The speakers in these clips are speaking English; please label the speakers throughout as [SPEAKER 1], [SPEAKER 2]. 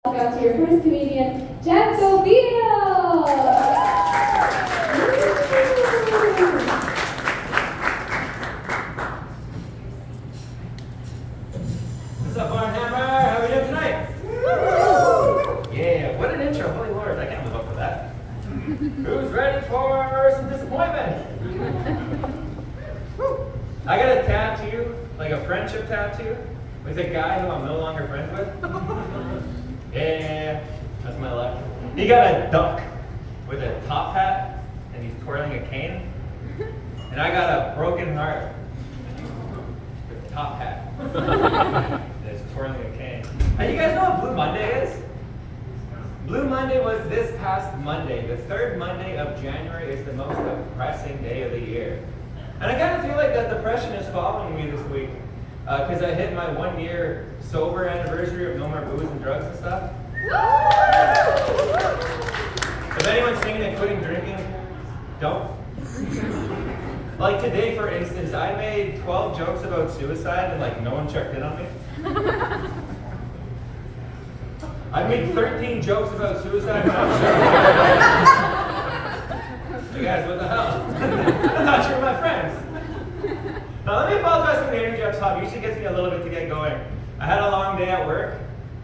[SPEAKER 1] Welcome to your first comedian, Jen Sovino!
[SPEAKER 2] What's up, Barnhammer? How are we doing tonight? Yeah, what an intro. Holy Lord, I can't live up to that. Who's ready for some disappointment? I got a tattoo, like a friendship tattoo, with a guy who I'm no longer friends with. Yeah, that's my luck. He got a duck with a top hat, and he's twirling a cane. And I got a broken heart with a top hat. It's twirling a cane. And you guys know what Blue Monday is? Blue Monday was this past Monday. The third Monday of January is the most depressing day of the year. And I kind of feel like that depression is following me this week. Because I hit my 1 year sober anniversary of no more booze and drugs and stuff. If anyone's thinking of quitting drinking, don't. Like today, for instance, I made 12 jokes about suicide and like no one checked in on me. I made 13 jokes about suicide when I was sure. You guys, what the hell? I thought you were my friends. Now let me apologize for the energy up top. Usually gets me a little bit to get going. I had a long day at work,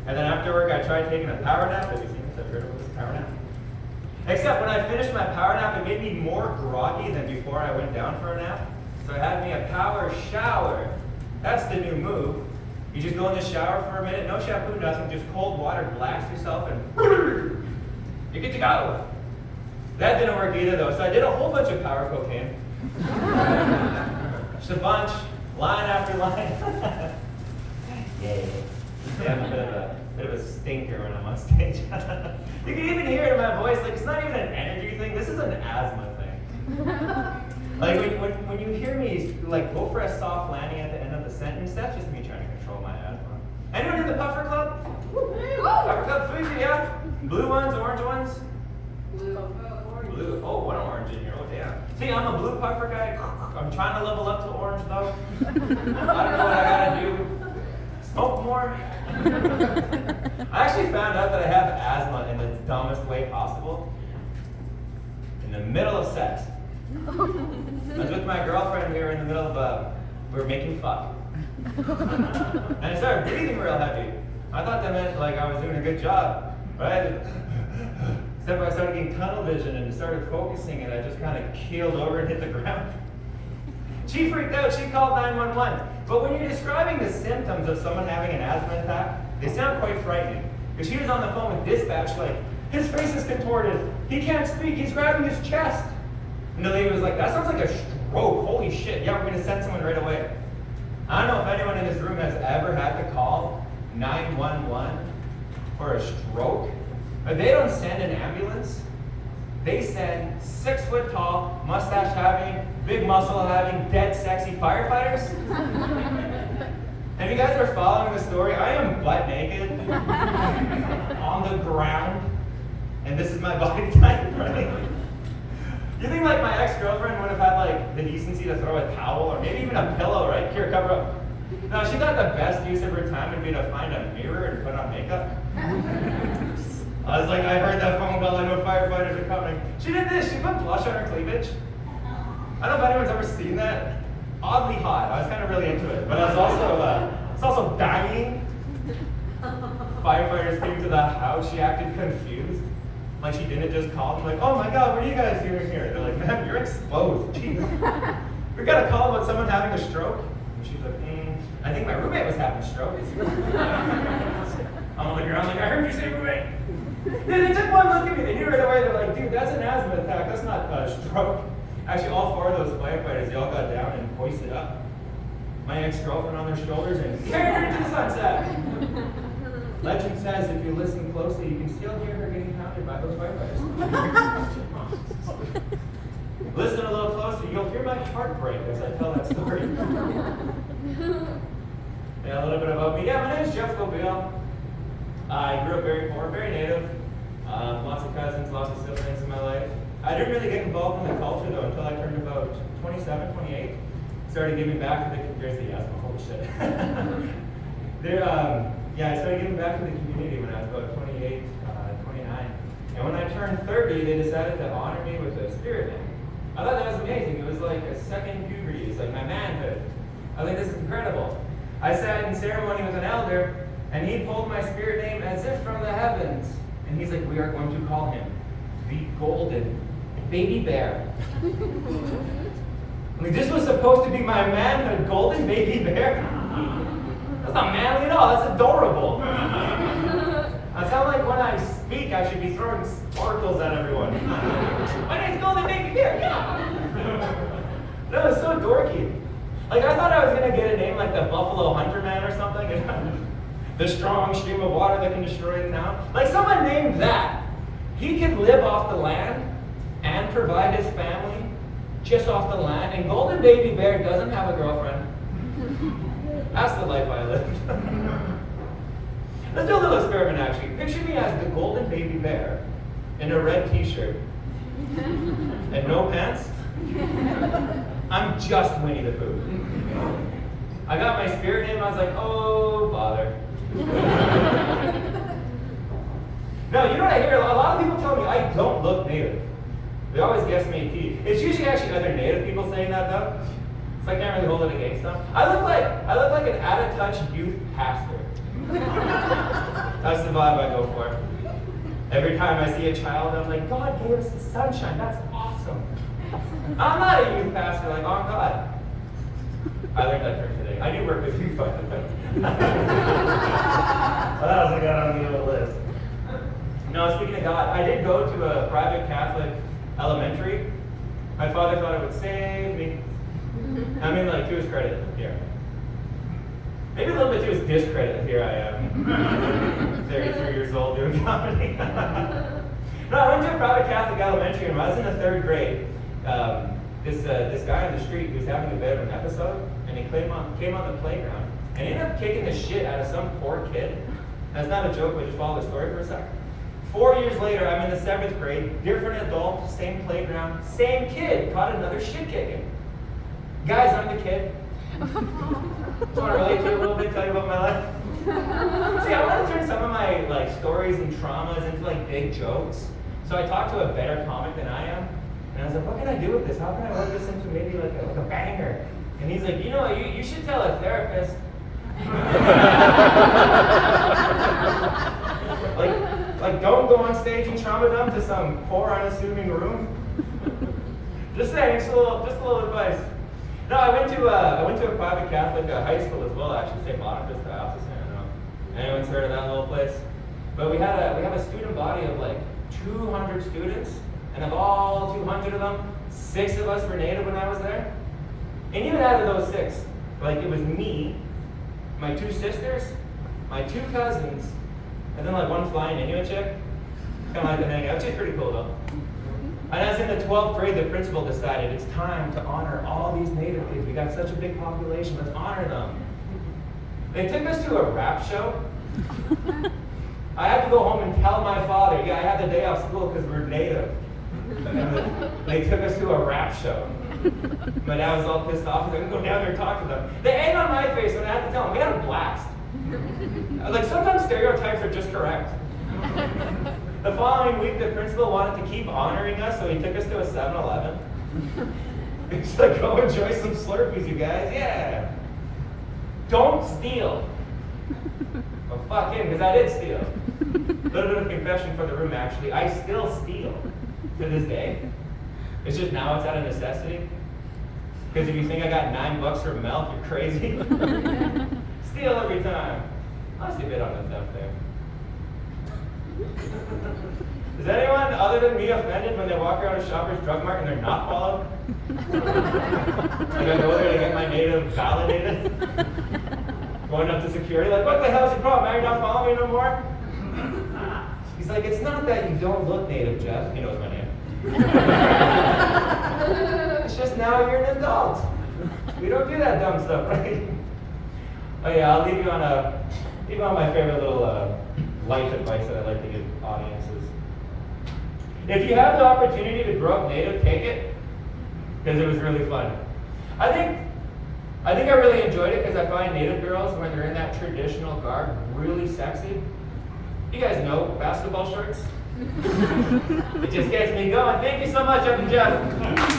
[SPEAKER 2] and then after work I tried taking a power nap. Have you seen this? Have you heard of this power nap? Except when I finished my power nap, it made me more groggy than before I went down for a nap. So I had me a power shower. That's the new move. You just go in the shower for a minute, no shampoo, nothing, just cold water, blast yourself, and you're good to go. That didn't work either though, so I did a whole bunch of power cocaine. Just a bunch, line after line. Yeah, I'm a bit of a stinker when I'm on stage. You can even hear it in my voice, like it's not even an energy thing, this is an asthma thing. Like when you hear me like go for a soft landing at the end of the sentence, that's just me trying to control my asthma. Anyone in the Puffer Club? Puffer Club food, yeah? Blue ones, orange ones? Blue. Oh, one orange in here. Oh, damn. See, I'm a blue puffer guy. I'm trying to level up to orange, though. I don't know what I gotta do. Smoke more. I actually found out that I have asthma in the dumbest way possible. In the middle of sex. I was with my girlfriend. We were in the middle of we were making fuck. And I started breathing real heavy. I thought that meant like I was doing a good job, right? Except I started getting tunnel vision and started focusing, and I just kind of keeled over and hit the ground. She freaked out. She called 911. But when you're describing the symptoms of someone having an asthma attack, they sound quite frightening. Because she was on the phone with dispatch, like, his face is contorted. He can't speak. He's grabbing his chest. And the lady was like, that sounds like a stroke. Holy shit. Yeah, we're going to send someone right away. I don't know if anyone in this room has ever had to call 911 for a stroke. But they don't send an ambulance. They send 6 foot tall, mustache having, big muscle having, dead sexy firefighters. And if you guys are following the story, I am butt naked on the ground, and this is my body type, right? You think like my ex-girlfriend would have had like the decency to throw a towel or maybe even a pillow, right? Here, cover up. No, she thought the best use of her time would be to find a mirror and put on makeup. I was like, I heard that phone call, I know firefighters are coming. She did this, she put blush on her cleavage. I don't know if anyone's ever seen that. Oddly hot, I was kind of really into it. But I was also dying. Firefighters came to the house, she acted confused. Like she didn't just call them, like, oh my God, what are you guys doing here? They're like, man, you're exposed, jeez. We got a call about someone having a stroke. And she's like, I think my roommate was having a stroke. I'm on the ground like, I heard you say roommate. They took one look at me, they knew right away, they're like, dude, that's an asthma attack, that's not a stroke. Actually, all 4 of those firefighters, they all got down and hoisted up my ex-girlfriend on their shoulders and carried her into the sunset. Legend says if you listen closely, you can still hear her getting pounded by those firefighters. Listen a little closer, you'll hear my heart break as I tell that story. Yeah, a little bit about me. Yeah, my name is Jeff Gobile. I grew up very poor, very native. Lots of cousins, lots of siblings in my life. I didn't really get involved in the culture though until I turned about 27, 28. Started giving back to the, there's the asthma, holy shit. I started giving back to the community when I was about 28 turned 30, they decided to honor me with a spirit name. I thought that was amazing. It was like a second puberty. It's like my manhood. I was like, this is incredible. I sat in ceremony with an elder, and he pulled my spirit name as if from the heavens. And he's like, we are going to call him the Golden Baby Bear. Like, this was supposed to be my manhood, Golden Baby Bear? That's not manly at all. That's adorable. I sound like when I speak, I should be throwing sparkles at everyone. My name's Golden Baby Bear. Yeah. That was so dorky. Like, I thought I was going to get a name like the Buffalo Hunter Man or something. The strong stream of water that can destroy a town. Like, someone named that. He can live off the land and provide his family just off the land. And Golden Baby Bear doesn't have a girlfriend. That's the life I live. Let's do a little experiment, actually. Picture me as the Golden Baby Bear in a red t-shirt and no pants. I'm just Winnie the Pooh. I got my spirit name, I was like, oh, bother. No, you know what I hear? A lot of people tell me I don't look native. They always guess me at T. It's usually actually other native people saying that, though. So I can't really hold it against them. I look like an out-of-touch youth pastor. That's the vibe I go for. Every time I see a child, I'm like, God gave us the sunshine. That's awesome. I'm not a youth pastor like, oh God. I learned that term today. I do work with youth, by the way. Well, that was like on the old list. No, speaking of God, I did go to a private Catholic elementary. My father thought it would save me. I mean, like, to his credit, here. Maybe a little bit to his discredit, here I am. 33 years old doing comedy. No, I went to a private Catholic elementary, and when I was in the 3rd grade, this guy on the street, he was having a bit of an episode, and he came on the playground, and he ended up kicking the shit out of some poor kid. That's not a joke, but just follow the story for a sec. 4 years later, I'm in the 7th grade, different adult, same playground, same kid, caught another shit kicking. Guys, I'm the kid. Just want to relate to you a little bit, tell you about my life. See, I want to turn some of my stories and traumas into big jokes. So I talked to a better comic than I am, and I was like, what can I do with this? How can I work this into maybe like a banger? And he's like, you should tell a therapist. like don't go on stage and trauma dump to some poor, unassuming room. Just saying, just a little advice. No, I went to a private Catholic high school as well, actually, St. Boniface Diocese. I don't know if anyone's heard of that little place. But we have a student body of 200 students, and of all 200 of them, 6 of us were Native when I was there. And even out of those 6, it was me, my 2 sisters, my 2 cousins, and then one flying Inuit chick. Kind of like to hang out. She's pretty cool though. And as in the 12th grade, the principal decided it's time to honor all these Native kids. We got such a big population, let's honor them. They took us to a rap show. I had to go home and tell my father, yeah, I had the day off school because we're Native. And they took us to a rap show. My dad was all pissed off. He's like, go down there and talk to them. They egg on my face when I had to tell them. We had a blast. Sometimes stereotypes are just correct. The following week, the principal wanted to keep honoring us, so he took us to a 7-Eleven. He's like, go enjoy some Slurpees, you guys. Yeah. Don't steal. Well, fuck him, because I did steal. A little bit of confession for the room, actually. I still steal to this day. It's just now it's out of necessity. Because if you think I got $9 for milk, you're crazy. Steal every time. I'll see a bit on the theft there. Is anyone other than me offended when they walk around a Shoppers Drug Mart and they're not followed? I go there to get my Native validated. Going up to security, what the hell's your problem? Now you're not following me no more? He's like, it's not that you don't look Native, Jeff. He knows my name. It's just now you're an adult. We don't do that dumb stuff, right? Oh yeah, I'll leave you on my favorite little life advice that I like to give audiences. If you have the opportunity to grow up Native, take it, because it was really fun. I think I really enjoyed it because I find Native girls, when they're in that traditional garb, really sexy. You guys know basketball shorts? It just gets me going. Thank you so much, Evan Jeff.